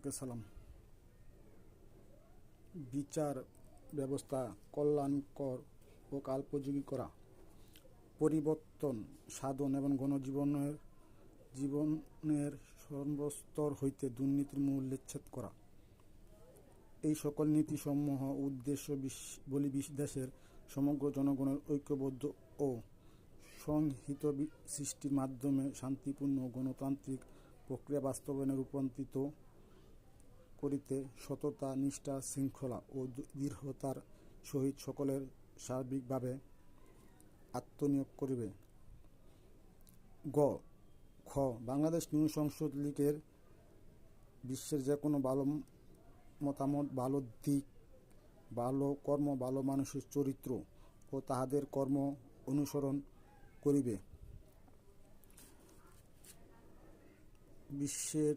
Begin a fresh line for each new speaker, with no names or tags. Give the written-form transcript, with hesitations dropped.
সবাইকে সালাম। বিচার ব্যবস্থা কল্যাণকর ও কালোপযোগী করা, পরিবর্তন সাধন এবং জীবনের সর্বস্তর হইতে দুর্নীতির মূল্যচ্ছেদ করা, এই সকল নীতিসমূহ উদ্দেশ্য বলি দেশের সমগ্র জনগণের ঐক্যবদ্ধ ও সংহিত সৃষ্টির মাধ্যমে শান্তিপূর্ণ গণতান্ত্রিক প্রক্রিয়া বাস্তবায়নে রূপান্তরিত করিতে সততা, নিষ্ঠা, শৃঙ্খলা ও দৃঢ়তার সহিত সকলের সার্বিকভাবে আত্মনিয়োগ করিবে। খ. বাংলাদেশ নিউ সংসদ লীগের বিশ্বের যে কোনো ভালো মতামত, ভালো দিক, ভালো কর্ম, ভালো মানুষের চরিত্র ও তাহাদের কর্ম অনুসরণ করিবে। বিশ্বের